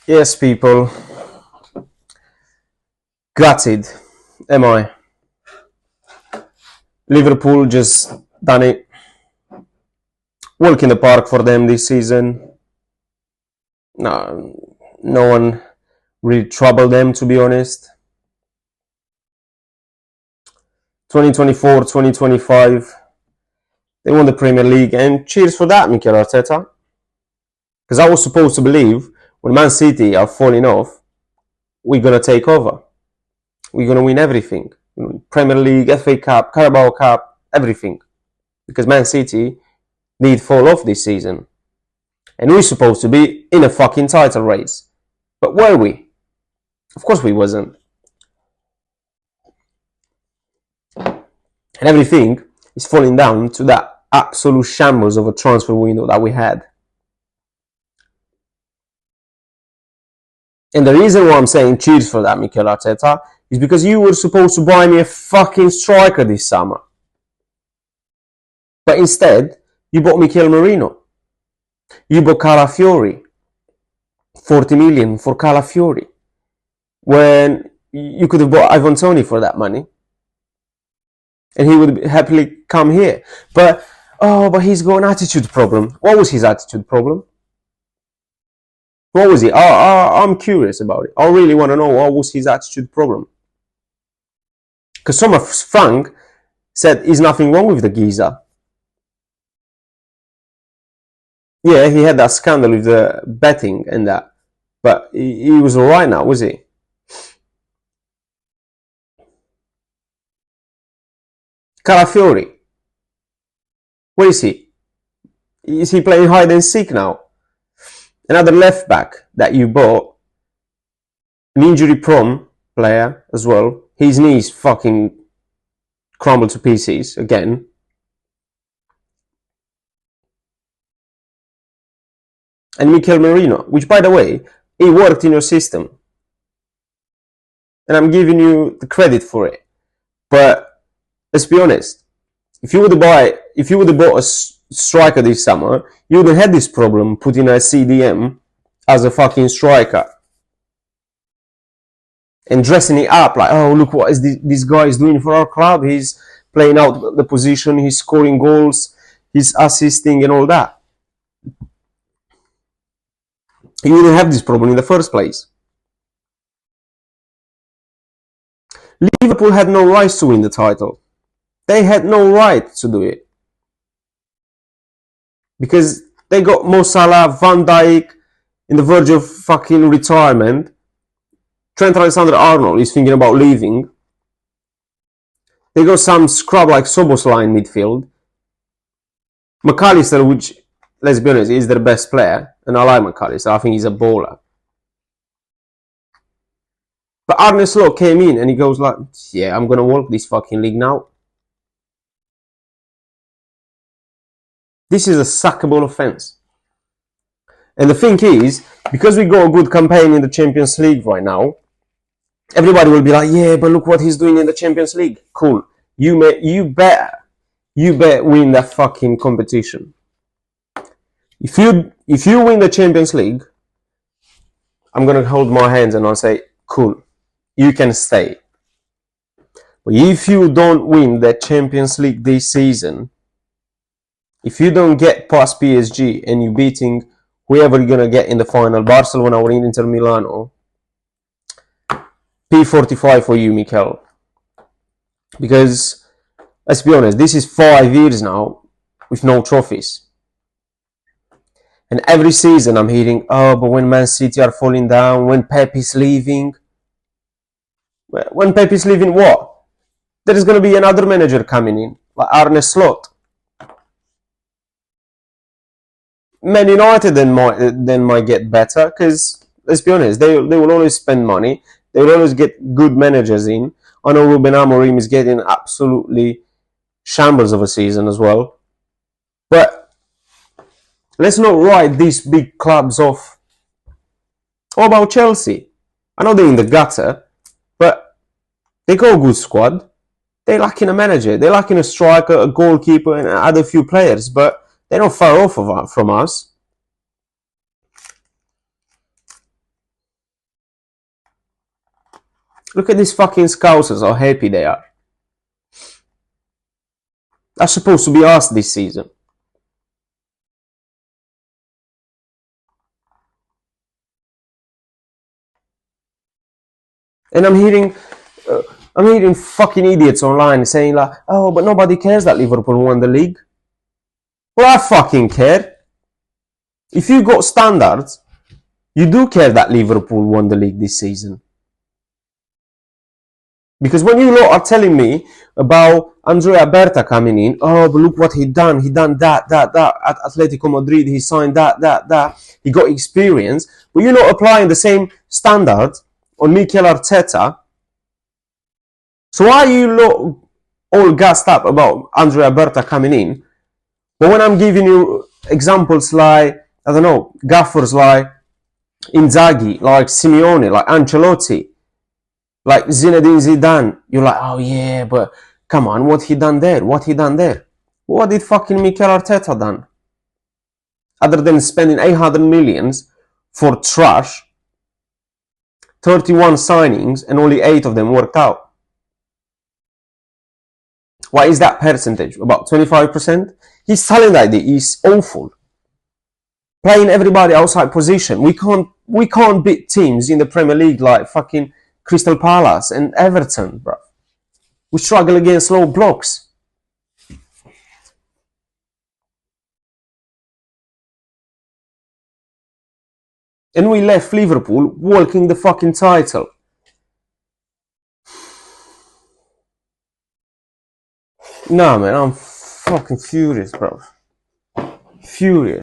Yes, people. Gutted. Am I? Liverpool just done it. Walk in the park for them this season. No one really troubled them, to be honest. 2024, 2025, they won the Premier League, and cheers for that, Mikel Arteta. Because I was supposed to believe when Man City are falling off, we're going to take over. We're going to win everything. Premier League, FA Cup, Carabao Cup, everything. Because Man City need fall off this season. And we're supposed to be in a fucking title race. But were we? Of course we wasn't. And everything is falling down to that absolute shambles of a transfer window that we had. And the reason why I'm saying cheers for that, Mikel Arteta, is because you were supposed to buy me a fucking striker this summer. But instead, you bought Mikel Merino. You bought Calafiori. 40 million for Calafiori. When you could have bought Ivan Toney for that money. And he would happily come here. But he's got an attitude problem. What was his attitude problem? What was it? I'm curious about it. I really want to know what was his attitude problem. Because Thomas Frank said there's nothing wrong with the geezer. Yeah, he had that scandal with the betting and that. But he was alright now, was he? Calafiori. Where is he? Is he playing hide and seek now? Another left back that you bought. An injury-prone player as well. His knees fucking crumbled to pieces again. And Mikel Merino, which by the way, he worked in your system. And I'm giving you the credit for it. But let's be honest. If you would have bought a striker this summer, you wouldn't have this problem putting a CDM as a fucking striker. And dressing it up like, oh, look what is this guy is doing for our club. He's playing out the position, he's scoring goals, he's assisting and all that. You wouldn't have this problem in the first place. Liverpool had no right to win the title. They had no right to do it. Because they got Mo Salah, Van Dijk in the verge of fucking retirement. Trent Alexander-Arnold is thinking about leaving. They got some scrub like Szoboszlai in midfield. McAllister, which, let's be honest, is their best player. And I like McAllister. I think he's a baller. But Arne Slot came in and he goes like, yeah, I'm going to walk this fucking league now. This is a sackable offence. And the thing is, because we got a good campaign in the Champions League right now, everybody will be like, yeah, but look what he's doing in the Champions League. Cool. You better win that fucking competition. If you win the Champions League, I'm going to hold my hands and I'll say, cool, you can stay. But if you don't win the Champions League this season, if you don't get past PSG and you're beating whoever you're going to get in the final, Barcelona or Inter Milano, P45 for you, Mikel. Because, let's be honest, this is 5 years now with no trophies. And every season I'm hearing, oh, but when Man City are falling down, when Pep is leaving. When Pep is leaving, what? There is going to be another manager coming in, like Arne Slot. Man United then might get better, because, let's be honest, they will always spend money. They will always get good managers in. I know Ruben Amorim is getting absolutely shambles of a season as well. But let's not write these big clubs off. What about Chelsea? I know they're in the gutter, but they got a good squad. They're lacking a manager. They're lacking a striker, a goalkeeper, and other few players, but they're not far off from us. Look at these fucking Scousers, how happy they are. That's supposed to be us this season. And I'm hearing fucking idiots online saying like, oh, but nobody cares that Liverpool won the league. Well, I fucking care. If you got standards, you do care that Liverpool won the league this season. Because when you lot are telling me about Andrea Berta coming in, oh, but look what he done that, at Atletico Madrid, he signed that, he got experience, but you're not applying the same standard on Mikel Arteta. So why are you lot all gassed up about Andrea Berta coming in? But when I'm giving you examples like, I don't know, gaffers like Inzaghi, like Simeone, like Ancelotti, like Zinedine Zidane, you're like, oh yeah, but come on, what he done there? What did fucking Mikel Arteta done? Other than spending 800 millions for trash, 31 signings, and only 8 of them worked out. Why is that percentage? About 25%? His talent ID is awful. Playing everybody outside position. We can't beat teams in the Premier League like fucking Crystal Palace and Everton, bro. We struggle against low blocks. And we left Liverpool walking the fucking title. Nah, man, I'm fucking furious, bro. Furious.